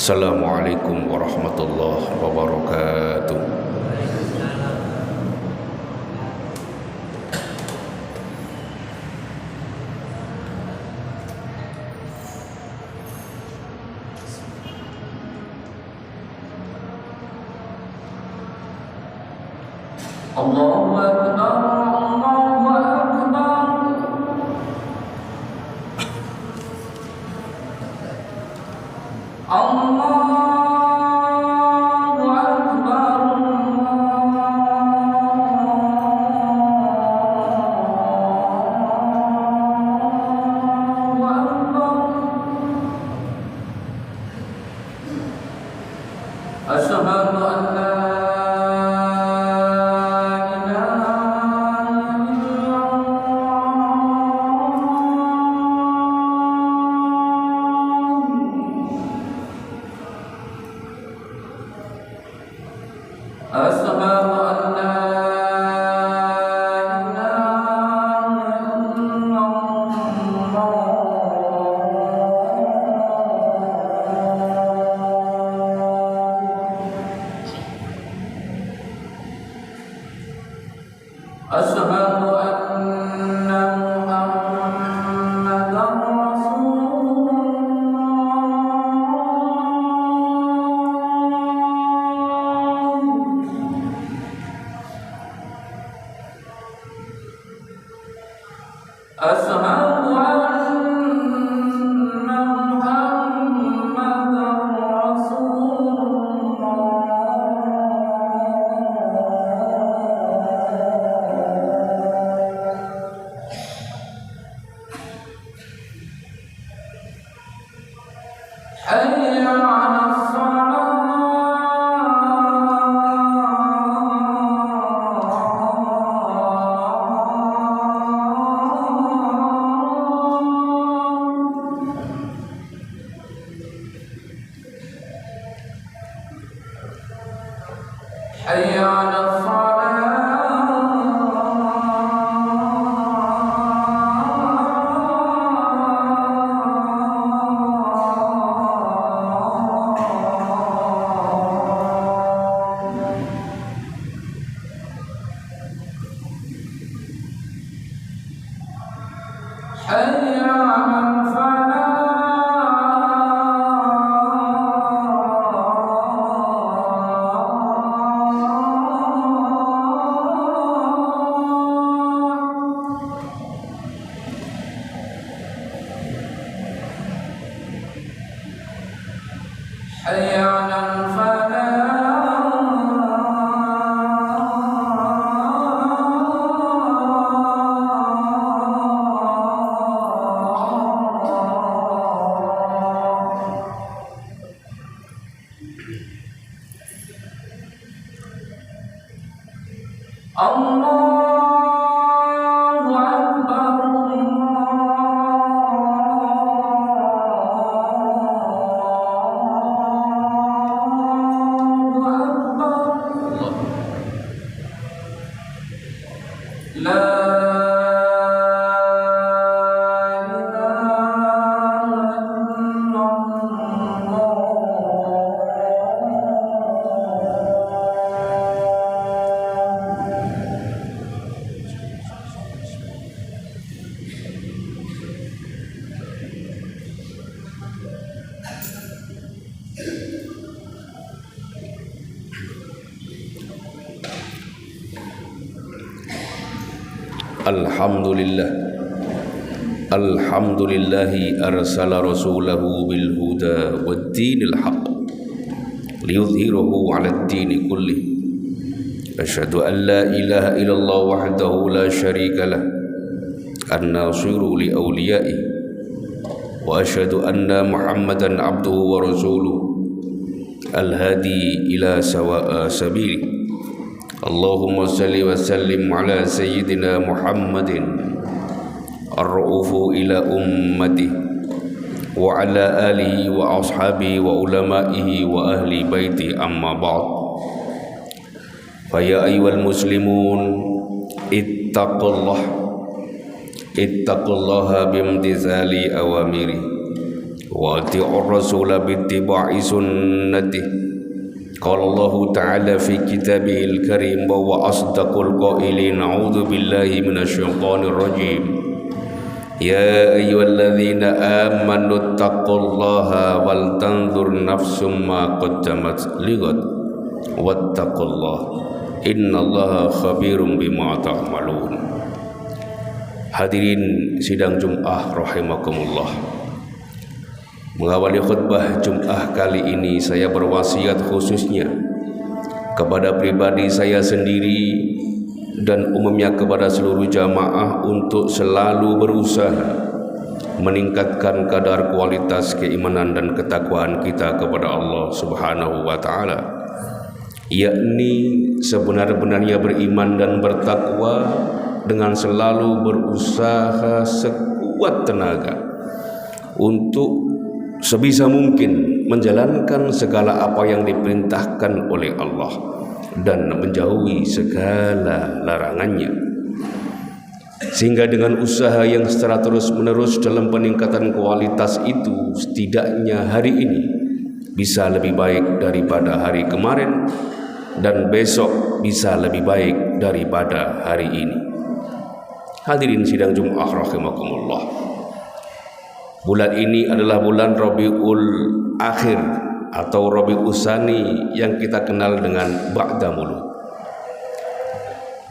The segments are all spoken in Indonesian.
Assalamualaikum warahmatullahi wabarakatuh. Allahu Akbar, Allahu Akbar. Allahu Akbar. Allahu Akbar. Asyhadu an la Asyhadu anna Muhammadan Rasulullah. Asyhadu anna Muhammadan Rasulullah. حي على الصلاة حي على حي على حي على Allahu Akbar, Allahu Akbar. La Alhamdulillahi arsala rasulahu bil huda wad dinil haq liyudhhirahu 'alad dini kullih. Asyhadu an la ilaha illallah wahdahu la syarika lah an-nasiru li awliya'i wa asyhadu anna Muhammadan abduhu wa rasuluhu al-hadi ila sawa'a sabili. Allahumma salli wa sallim ala sayyidina Muhammadin ar-ra'ufu ila ummati wa ala alihi wa ashabihi wa ulamaihi wa ahli baiti, amma ba'd. Fa ya ayyuhal muslimun ittaqullaha bimtizali awamiri wa ati'ur rasula bittiba'i sunnatih. Qala Allah Ta'ala fi kitabihil karim wa huwa asdaqul qailin. A'udzu billahi minasyaitonir rajim. Ya ayyuhalladzina amanu taqullaha wal tanzur nafsum ma qaddamat lighad wattaqullaha innallaha khabirum bima ta'malun. Hadirin sidang Jum'ah rahimakumullah. Mengawali khutbah Jum'ah kali ini, saya berwasiat khususnya kepada pribadi saya sendiri dan umumnya kepada seluruh jamaah untuk selalu berusaha meningkatkan kadar kualitas keimanan dan ketakwaan kita kepada Allah Subhanahu wa Ta'ala, yakni sebenar-benarnya beriman dan bertakwa dengan selalu berusaha sekuat tenaga untuk sebisa mungkin menjalankan segala apa yang diperintahkan oleh Allah dan menjauhi segala larangannya, sehingga dengan usaha yang secara terus-menerus dalam peningkatan kualitas itu, setidaknya hari ini bisa lebih baik daripada hari kemarin dan besok bisa lebih baik daripada hari ini. Hadirin sidang Jum'ah rahimakumullah. Bulan ini adalah bulan Rabiul Akhir atau Rabiul Tsani yang kita kenal dengan Ba'da Maulud.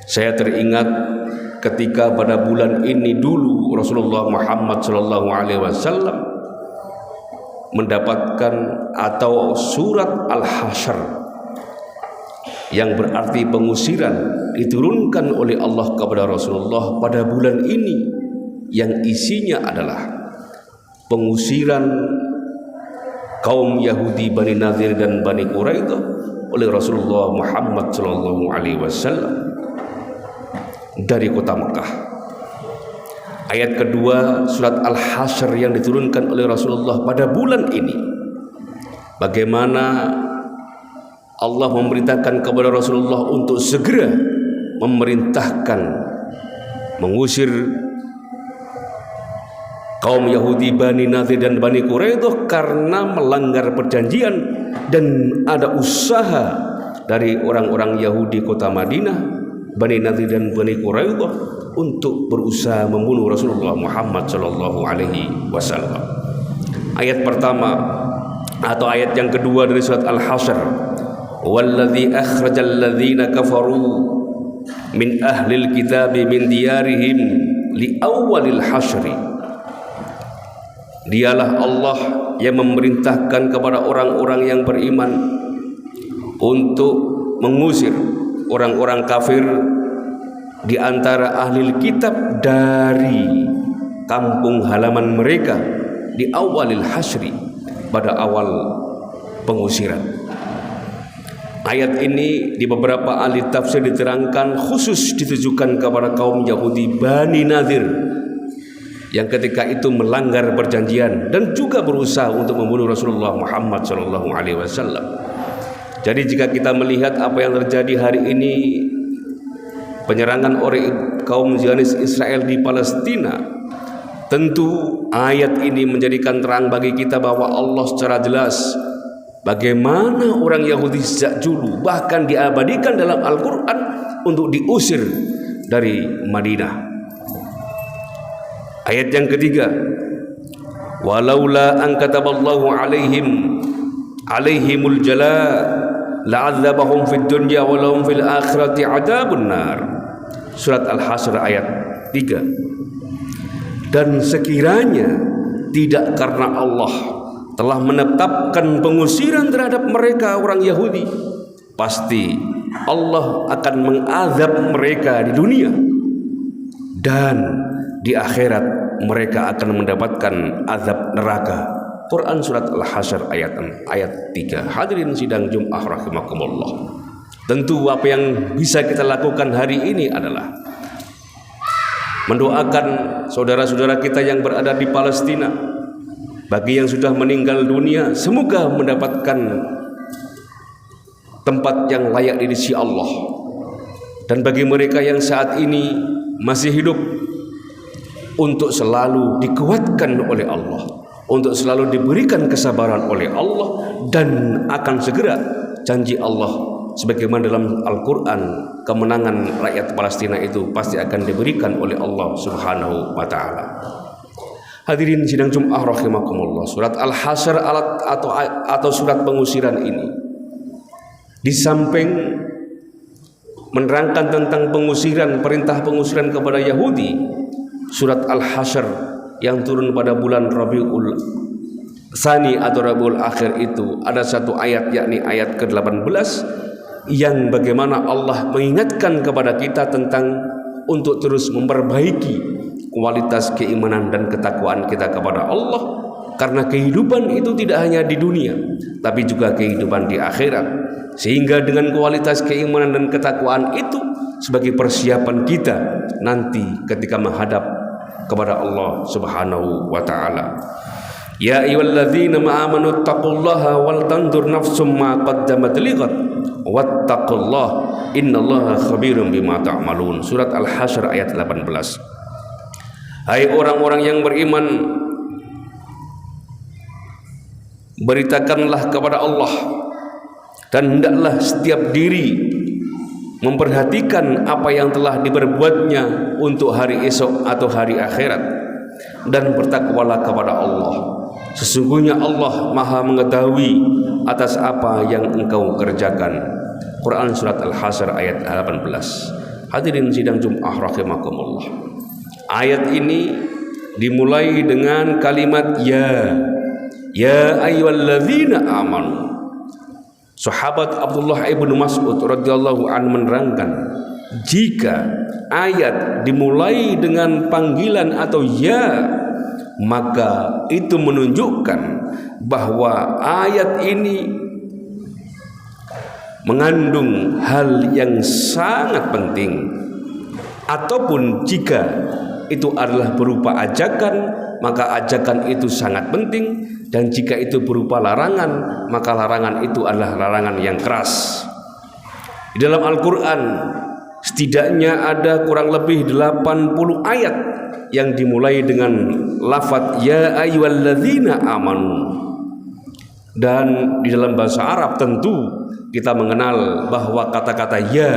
Saya teringat ketika pada bulan ini dulu Rasulullah Muhammad SAW mendapatkan atau surat Al-Hasyr yang berarti pengusiran diturunkan oleh Allah kepada Rasulullah pada bulan ini, yang isinya adalah pengusiran kaum Yahudi Bani Nadir dan Bani Quraidah oleh Rasulullah Muhammad SAW dari kota Mekah. Ayat kedua surat Al-Hasyr yang diturunkan oleh Rasulullah pada bulan ini, bagaimana Allah memerintahkan kepada Rasulullah untuk segera memerintahkan mengusir kaum Yahudi Bani Nadir dan Bani Quraidah karena melanggar perjanjian, dan ada usaha dari orang-orang Yahudi kota Madinah, Bani Nadir dan Bani Quraidah untuk berusaha membunuh Rasulullah Muhammad SAW. Ayat pertama atau ayat yang kedua dari surat Al-Hasyr, walladzi akhrajal ladzina kafaru min ahlil kitabi min diyarihim li awwalil hasyri. Dialah Allah yang memerintahkan kepada orang-orang yang beriman untuk mengusir orang-orang kafir di antara ahli kitab dari kampung halaman mereka di awalil hasyri, pada awal pengusiran. Ayat ini di beberapa ahli tafsir diterangkan khusus ditujukan kepada kaum Yahudi Bani Nadir yang ketika itu melanggar perjanjian dan juga berusaha untuk membunuh Rasulullah Muhammad SAW. Jadi jika kita melihat apa yang terjadi hari ini, penyerangan oleh kaum Zionis Israel di Palestina, tentu ayat ini menjadikan terang bagi kita bahwa Allah secara jelas bagaimana orang Yahudi sejak dulu bahkan diabadikan dalam Al-Quran untuk diusir dari Madinah. Ayat yang ketiga, walaula an kataballahu alaihimul jala la'adzabahum fid dunya wa lahum fil akhirati adzabun nar. Surat Al-Hasyr ayat 3. Dan sekiranya tidak karena Allah telah menetapkan pengusiran terhadap mereka orang Yahudi, pasti Allah akan mengazab mereka di dunia, dan di akhirat mereka akan mendapatkan azab neraka. Quran surat Al-Hasyr ayat 3. Hadirin sidang Jum'ah rahimakumullah. Tentu apa yang bisa kita lakukan hari ini adalah mendoakan saudara-saudara kita yang berada di Palestina. Bagi yang sudah meninggal dunia, semoga mendapatkan tempat yang layak di sisi Allah. Dan bagi mereka yang saat ini masih hidup, untuk selalu dikuatkan oleh Allah untuk selalu diberikan kesabaran oleh Allah, dan akan segera janji Allah sebagaimana dalam Al-Quran, kemenangan rakyat Palestina itu pasti akan diberikan oleh Allah Subhanahu wa ta'ala. Hadirin sidang Jum'ah rahimakumullah, surat Al-Hasyr atau surat pengusiran ini, di samping menerangkan tentang pengusiran, perintah pengusiran kepada Yahudi, surat Al-Hasyr yang turun pada bulan Rabiul Tsani atau Rabiul Akhir itu ada satu ayat, yakni ayat ke-18, yang bagaimana Allah mengingatkan kepada kita tentang untuk terus memperbaiki kualitas keimanan dan ketakwaan kita kepada Allah, karena kehidupan itu tidak hanya di dunia tapi juga kehidupan di akhirat, sehingga dengan kualitas keimanan dan ketakwaan itu sebagai persiapan kita nanti ketika menghadap kepada Allah Subhanahu wa ta'ala. Ya ayyuhalladzina amanu taqullaha wal tanzur nafsum ma qaddamat lighad wattaqullaha innallaha khabirum bima ta'malun. Surat Al-Hasyr ayat 18. Hai orang-orang yang beriman, beritakanlah kepada Allah, dan hendaklah setiap diri memperhatikan apa yang telah diperbuatnya untuk hari esok atau hari akhirat, dan bertakwalah kepada Allah. Sesungguhnya Allah Maha mengetahui atas apa yang engkau kerjakan. Quran surat Al-Hasyr ayat 18. Hadirin sidang Jum'ah rahimakumullah. Ayat ini dimulai dengan kalimat ya ayyuhalladzina amanu. Sahabat Abdullah ibnu Mas'ud radhiyallahu anhu menerangkan, jika ayat dimulai dengan panggilan atau ya, maka itu menunjukkan bahwa ayat ini mengandung hal yang sangat penting, ataupun jika itu adalah berupa ajakan, maka ajakan itu sangat penting, dan jika itu berupa larangan, maka larangan itu adalah larangan yang keras. Di dalam Al-Quran setidaknya ada kurang lebih 80 ayat yang dimulai dengan lafaz ya ayyuhalladzina amanu. Dan di dalam bahasa Arab tentu kita mengenal bahwa kata-kata ya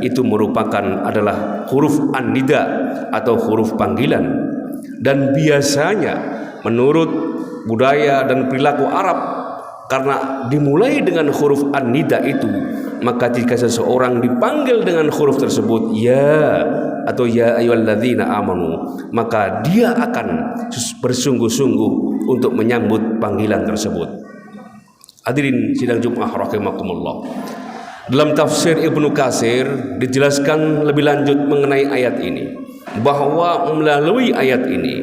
itu merupakan adalah huruf an-nida atau huruf panggilan. Dan biasanya menurut budaya dan perilaku Arab, karena dimulai dengan huruf an-nida itu, maka jika seseorang dipanggil dengan huruf tersebut ya atau ya ayyuhalladzina amanu, maka dia akan bersungguh-sungguh untuk menyambut panggilan tersebut. Hadirin sidang Jum'ah rahimakumullah. Dalam tafsir Ibnu Katsir dijelaskan lebih lanjut mengenai ayat ini, bahwa melalui ayat ini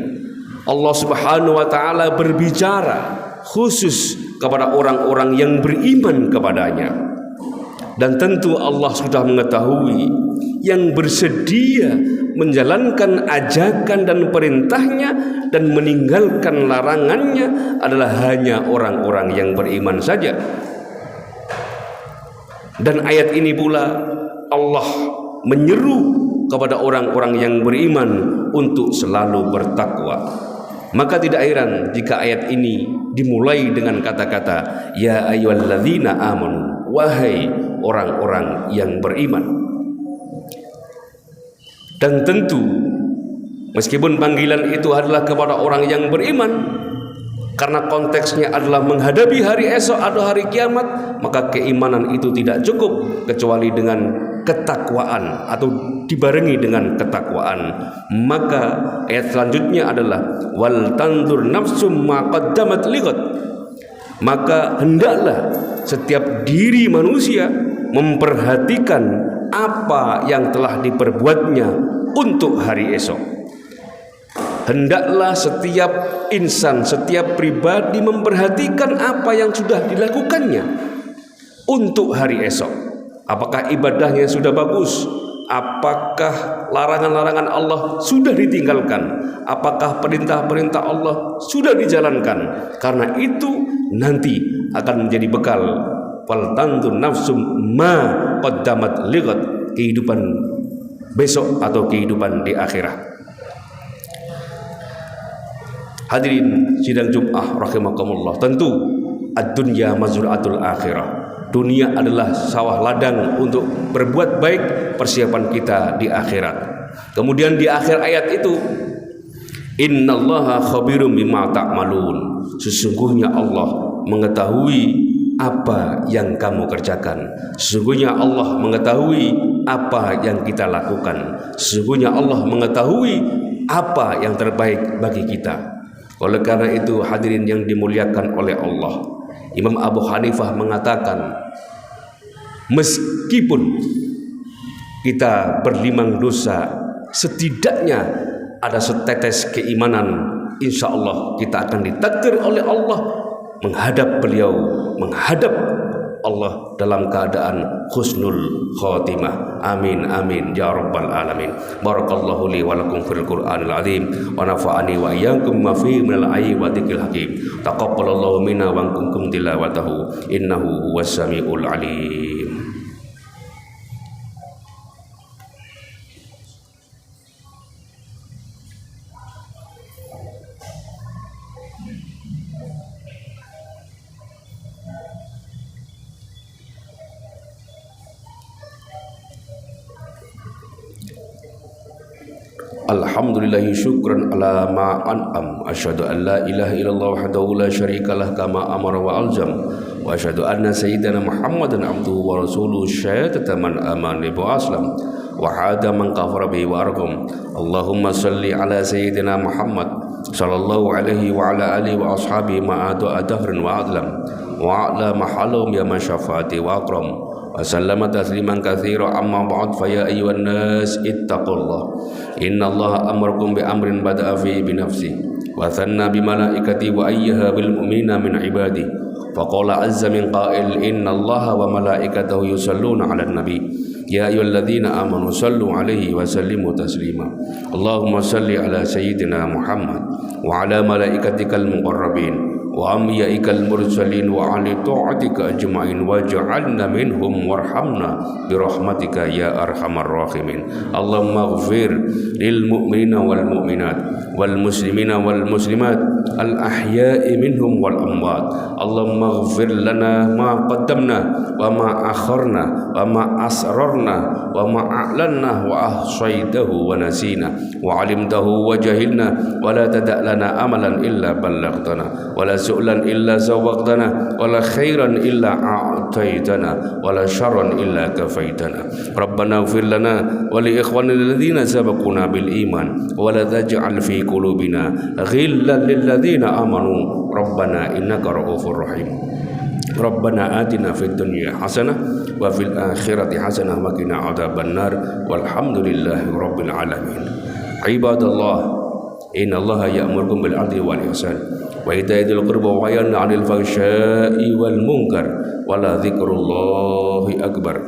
Allah Subhanahu wa ta'ala berbicara khusus kepada orang-orang yang beriman kepadanya. Dan tentu Allah sudah mengetahui yang bersedia menjalankan ajakan dan perintahnya dan meninggalkan larangannya adalah hanya orang-orang yang beriman saja. Dan ayat ini pula Allah menyeru kepada orang-orang yang beriman untuk selalu bertakwa. Maka tidak heran jika ayat ini dimulai dengan kata-kata ya ayyuhalladzina amanu, wahai orang-orang yang beriman. Dan tentu meskipun panggilan itu adalah kepada orang yang beriman, karena konteksnya adalah menghadapi hari esok atau hari kiamat, maka keimanan itu tidak cukup kecuali dengan ketakwaan atau dibarengi dengan ketakwaan. Maka ayat selanjutnya adalah wal tanzur nafsum ma qaddamat lighad. Maka hendaklah setiap diri manusia memperhatikan apa yang telah diperbuatnya untuk hari esok. Hendaklah setiap insan, setiap pribadi memperhatikan apa yang sudah dilakukannya untuk hari esok. Apakah ibadahnya sudah bagus? Apakah larangan-larangan Allah sudah ditinggalkan? Apakah perintah-perintah Allah sudah dijalankan? Karena itu nanti akan menjadi bekal wal tanzur nafsum ma qaddamat lighad, kehidupan besok atau kehidupan di akhirat. Hadirin sidang Jumat rahimakumullah, tentu ad-dunya mazra'atul akhirah. Dunia adalah sawah ladang untuk berbuat baik, persiapan kita di akhirat. Kemudian di akhir ayat itu, innallaha khabirum bima ta'malun. Sesungguhnya Allah mengetahui apa yang kamu kerjakan. Sesungguhnya Allah mengetahui apa yang kita lakukan. Sesungguhnya Allah mengetahui apa yang terbaik bagi kita. Oleh karena itu, hadirin yang dimuliakan oleh Allah, Imam Abu Hanifah mengatakan, meskipun kita berlimang dosa, setidaknya ada setetes keimanan, insya Allah kita akan ditakdir oleh Allah menghadap beliau, menghadap Allah dalam keadaan husnul khotimah. Amin amin ya rabbal alamin. Barakallahu li wa lakum fil Qur'anil azim wa nafa'ani wa iyyakum ma fihi minal ayati wa dzikril hakim. Taqabbalallahu minna wa minkum tilawatahu innahu huwas samiul alim. Alhamdulillahi syukran ala ma an'am. Asyhadu an la ilaha illallah wahdahu la syarikalah kama amara wa aljam. Wa asyhadu anna sayyidana Muhammadan abduhu wa rasuluhu syahadata man amana wa aslam wa hada man kafara bihi wa arqam. Allahumma salli ala sayyidina Muhammad sallallahu alaihi wa ala alihi wa ashabihi ma'adu adahrin wa adlam wa ala mahalum ya masyafati wa akram. Wasallama tasliman katsira amma ba'd fa ya ayyuhan nas ittaqullah innallaha amarakum bi amrin bada'a fi bi nafsi wa thanna bi malaikati wa ayyaha bil mu'minina min ibadi fa qala azza min qa'il innallaha wa malaikatahu yusalluna 'alan nabi ya ayyuhalladzina amanu sallu 'alaihi wa sallimu taslima. Allahumma salli ala sayyidina Muhammad wa ala malaikatikal muqarrabin wa anbiya'ikal mursalin wa ali ta'atika ajma'in waj'alna minhum warhamna birahmatika ya arhamar rahimin. Allahumma ighfir lil mu'minina wal mu'minat wal muslimina wal muslimat al ahya'i minhum wal amwat. Allahumma ighfir lana ma qaddamna wa ma akharna wa ma asrarna wa ma a'lanna wa ahsaytahu wa nasina wa alimtahu wa jahilna wa la tada' lana amalan illa ballaghtana wa la su'lan illa zawaqtana wa la khairan illa a'taitana wa la syarran illa kafaitana. Rabbana ighfir lana wa li ikhwanina alladhina sabaquna bil iman wa la taj'al fi qulubina ghillan lil ladzina amanu rabbana innaka ra'ufur rahim. Rabbana atina fid dunya hasanah wa fil akhirati hasanah wa qina adzabannar walhamdulillahi rabbil alamin. Ibadallah, innallaha ya'murukum bil 'adli wal ihsan wa ita'i dzil qurba wa yanha 'anil fahsya'i wal munkar wa la dzikrullahi akbar.